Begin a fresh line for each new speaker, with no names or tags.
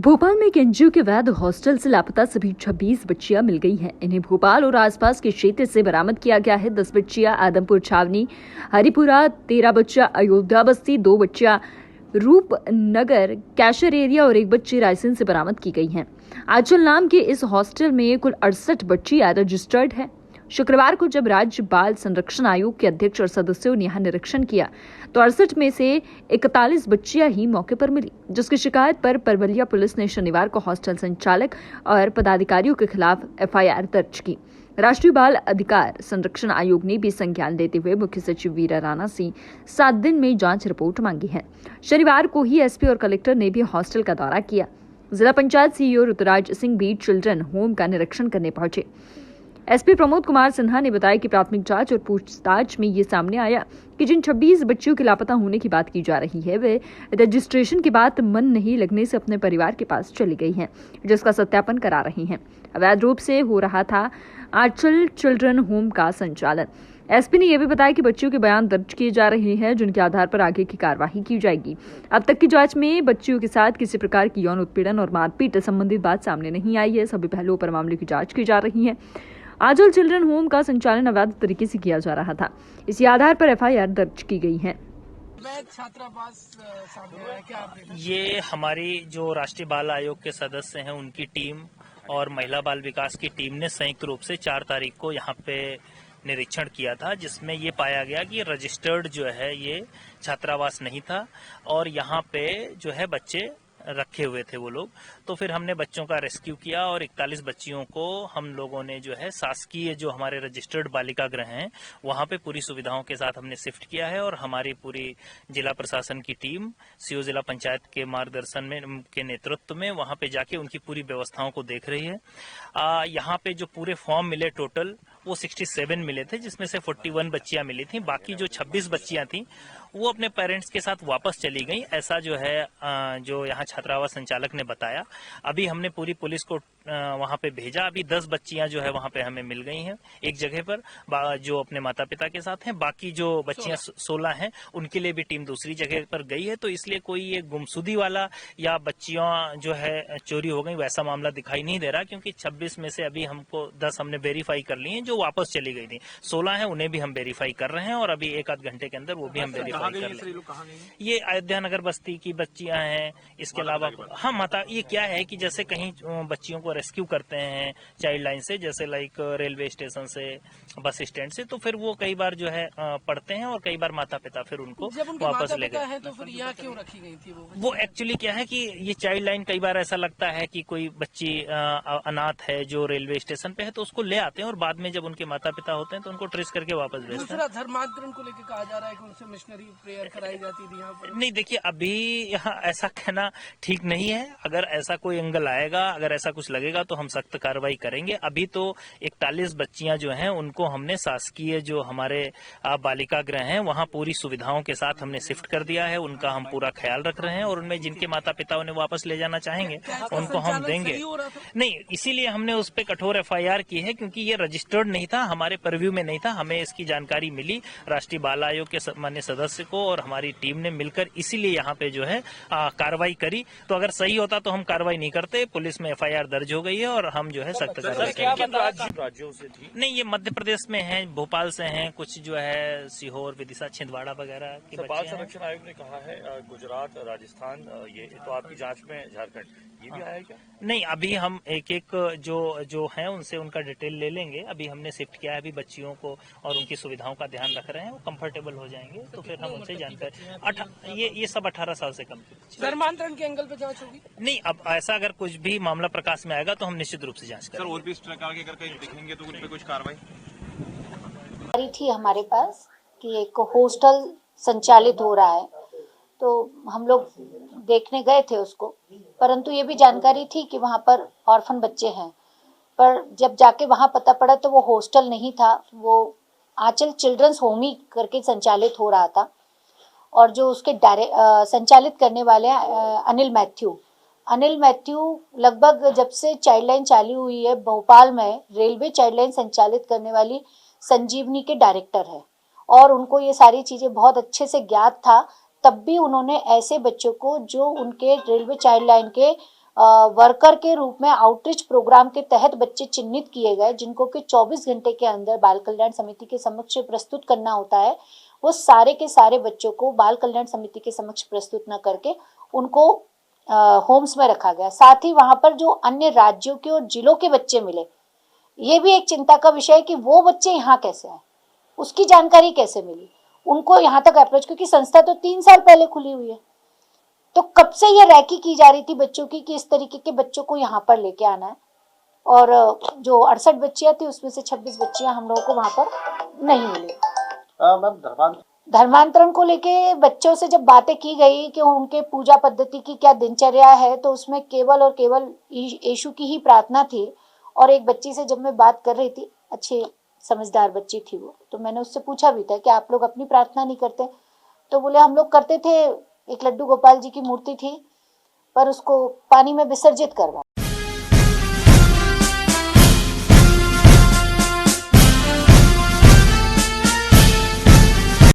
भोपाल में एक एनजीओ के वैध हॉस्टल से लापता सभी 26 बच्चियां मिल गई हैं। इन्हें भोपाल और आसपास के क्षेत्र से बरामद किया गया है। 10 बच्चियां आदमपुर छावनी हरिपुरा, 13 बच्चियां अयोध्या बस्ती, 2 बच्चियां रूपनगर कैशर एरिया और 1 बच्ची रायसेन से बरामद की गई हैं। आंचल नाम के इस हॉस्टल में कुल 68 बच्चियां रजिस्टर्ड है। शुक्रवार को जब राज्य बाल संरक्षण आयोग के अध्यक्ष और सदस्यों ने यहां निरीक्षण किया तो 68 में से 41 बच्चियां ही मौके पर मिली, जिसकी शिकायत पर परवलिया पुलिस ने शनिवार को हॉस्टल संचालक और पदाधिकारियों के खिलाफ एफआईआर दर्ज की। राष्ट्रीय बाल अधिकार संरक्षण आयोग ने भी संज्ञान लेते हुए मुख्य सचिव वीरा राणा से 7 दिन में जांच रिपोर्ट मांगी है। शनिवार को ही एसपी और कलेक्टर ने भी हॉस्टल का दौरा किया। जिला पंचायत सीईओ ऋतुराज सिंह भी चिल्ड्रन होम का निरीक्षण करने पहुंचे। एसपी प्रमोद कुमार सिन्हा ने बताया कि प्राथमिक जांच और पूछताछ में ये सामने आया कि जिन 26 बच्चियों के लापता होने की बात की जा रही है, वे रजिस्ट्रेशन के बाद मन नहीं लगने से अपने परिवार के पास चली गई हैं, जिसका सत्यापन करा रही हैं। अवैध रूप से हो रहा था आंचल चिल्ड्रन होम का संचालन। एसपी ने यह भी बताया कि बच्चियों के बयान दर्ज किए जा रहे हैं, जिनके आधार पर आगे की कार्यवाही की जाएगी। अब तक की जांच में बच्चियों के साथ किसी प्रकार की यौन उत्पीड़न और मारपीट संबंधित बात सामने नहीं आई है। सभी पहलुओं पर मामले की जांच की जा रही है। आंचल चिल्ड्रन होम का संचालन अवैध तरीके से किया जा रहा था। इसी आधार पर एफआईआर दर्ज की गई है।
छात्रावास सामने आया, क्या आप देख रहे हैं?
ये हमारी जो राष्ट्रीय बाल आयोग के सदस्य हैं उनकी टीम और महिला बाल विकास की टीम ने संयुक्त रूप से 4 तारीख को यहाँ पे निरीक्षण किया था, जिसमें ये पाया गया कि रजिस्टर्ड जो है ये छात्रावास नहीं था और यहाँ पे जो है बच्चे रखे हुए थे वो लोग। तो फिर हमने बच्चों का रेस्क्यू किया और 41 बच्चियों को हम लोगों ने जो है शासकीय जो हमारे रजिस्टर्ड बालिका गृह हैं वहां पे पूरी सुविधाओं के साथ हमने शिफ्ट किया है और हमारी पूरी जिला प्रशासन की टीम सीओ जिला पंचायत के मार्गदर्शन में के नेतृत्व में वहां पे जाके उनकी पूरी व्यवस्थाओं को देख रही है। यहाँ पे जो पूरे फॉर्म मिले टोटल वो 67 मिले थे, जिसमें से 41 बच्चियां मिली थी। बाकी जो 26 बच्चियां थी वो अपने पेरेंट्स के साथ वापस चली गई, ऐसा जो है जो यहाँ छात्रावास संचालक ने बताया। अभी हमने पूरी पुलिस को वहां पे भेजा। अभी 10 बच्चियां जो है वहां पे हमें मिल गई हैं एक जगह पर, जो अपने माता पिता के साथ हैं। बाकी जो बच्चियां 16 हैं उनके लिए भी टीम दूसरी जगह पर गई है। तो इसलिए कोई ये गुमशुदी वाला या बच्चियां जो है चोरी हो गई वैसा मामला दिखाई नहीं दे रहा, क्योंकि 26 में से अभी हमको 10 हमने वेरीफाई कर ली हैं जो वापस चली गई थी। 16 है उन्हें भी हम वेरीफाई कर रहे हैं और अभी 1-8 घंटे के अंदर वो भी हम वेरीफाई कर लेंगे। ये अयोध्या नगर बस्ती की बच्चियां हैं। इसके अलावा हाँ माता, ये क्या है कि जैसे कहीं बच्चियों को रेस्क्यू करते हैं चाइल्ड लाइन से, जैसे लाइक रेलवे स्टेशन से, बस स्टैंड से, तो फिर वो कई बार जो है पढ़ते हैं और कई बार माता पिता फिर उनको वापस ले गए।
तो फिर यहाँ क्यों रखी गई थी
वो एक्चुअली क्या है कि ये चाइल्ड लाइन कई बार ऐसा लगता है कि कोई बच्ची अनाथ है जो रेलवे स्टेशन पे है तो उसको ले आते हैं और बाद में जब उनके माता पिता होते हैं तो उनको ट्रेस करके वापस भेजते हैं।
धर्मांतरण को लेकर कहा जा रहा है कि उनसे मिशनरी प्रेयर कराई जाती थी यहाँ पर।
नहीं, देखिए अभी यहाँ ऐसा कहना ठीक नहीं है। अगर ऐसा कोई एंगल आएगा, अगर ऐसा कुछ लगेगा तो हम सख्त कार्रवाई करेंगे। अभी तो 41 बच्चियां जो हैं उनको हमने शासकीय जो हमारे बालिका गृह हैं वहां पूरी सुविधाओं के साथ हमने शिफ्ट कर दिया है। उनका हम पूरा ख्याल रख रहे हैं और उनमें जिनके माता पिता उन्हें वापस ले जाना चाहेंगे उनको हम देंगे। नहीं, इसीलिए हमने उस पर कठोर एफआईआर की है, क्योंकि ये रजिस्टर्ड नहीं था, हमारे परव्यू में नहीं था। हमें इसकी जानकारी मिली राष्ट्रीय बाल आयोग के माननीय सदस्य को और हमारी टीम ने मिलकर, इसीलिए यहाँ पे जो है कार्रवाई करी। तो अगर सही होता तो हम कार्रवाई नहीं करते। पुलिस में एफआईआर दर्ज हो गई है और हम जो है सख्त कार्रवाई करेंगे।
राज्यों से थी?
नहीं, ये मध्य प्रदेश में है, भोपाल से हैं, कुछ जो है सीहोर, विदिशा, छिंदवाड़ा वगैरह के बच्चे
बाल
हैं।
संरक्षण आयोग ने कहा है गुजरात, राजस्थान, ये तो आपकी जांच में झारखंड ये भी आया है क्या?
नहीं, अभी हम एक जो हैं उनसे उनका डिटेल ले लेंगे। अभी हमने शिफ्ट किया है अभी बच्चियों को और उनकी सुविधाओं का ध्यान रख रहे हैं। वो कंफर्टेबल हो जाएंगे तो फिर हम उनसे जानकारी। ये सब 18 साल से कम की।
धर्मांतरण के एंगल पे जांच होगी?
नहीं, अब ऐसा अगर कुछ भी मामला प्रकाश में आएगा तो हम निश्चित रूप से जांच करेंगे।
सर और भी इस प्रकार के अगर कहीं दिखेंगे तो उन पे कुछ कार्रवाई
थी हमारे पास कि एक हॉस्टल संचालित हो रहा है, तो हम लोग देखने गए थे उसको, परंतु ये भी जानकारी थी कि वहाँ पर ऑर्फन बच्चे हैं। पर जब जाके वहाँ पता पड़ा तो वो हॉस्टल नहीं था, वो आंचल चिल्ड्रंस होम ही करके संचालित हो रहा था। और जो उसके संचालित करने वाले अनिल मैथ्यू लगभग जब से चाइल्ड लाइन चालू हुई है भोपाल में, रेलवे चाइल्ड लाइन संचालित करने वाली संजीवनी के डायरेक्टर है और उनको ये सारी चीज़ें बहुत अच्छे से ज्ञात था। तब भी उन्होंने ऐसे बच्चों को जो उनके रेलवे चाइल्ड लाइन के वर्कर के रूप में आउटरीच प्रोग्राम के तहत बच्चे चिन्हित किए गए, जिनको कि 24 घंटे के अंदर बाल कल्याण समिति के समक्ष प्रस्तुत करना होता है। वो सारे के सारे बच्चों को बाल कल्याण समिति के समक्ष प्रस्तुत न करके उनको होम्स में रखा गया। साथ ही वहां पर जो अन्य राज्यों के और जिलों के बच्चे मिले, ये भी एक चिंता का विषय है कि वो बच्चे यहाँ कैसे आए, उसकी जानकारी कैसे मिली, उनको यहाँ तक अप्रोच, क्योंकि संस्था तो 3 साल पहले खुली हुई है। तो कब से ये रैकी की जा रही थी बच्चों की कि इस तरीके के बच्चों को यहाँ पर लेके आना है। और जो 68 बच्चियां थी उसमें से 26 बच्चियां हम लोगों को वहां पर नहीं मिली।
मैम
धर्मांतरण को लेके बच्चों से जब बातें की गई कि उनके पूजा पद्धति की क्या दिनचर्या है, तो उसमें केवल और केवल यीशु की ही प्रार्थना थी। और एक बच्ची से जब मैं बात कर रही थी, अच्छी समझदार बच्ची थी वो, तो मैंने उससे पूछा भी था कि आप लोग अपनी प्रार्थना नहीं करते? तो बोले हम लोग करते थे, एक लड्डू गोपाल जी की मूर्ति थी पर उसको पानी में विसर्जित करवा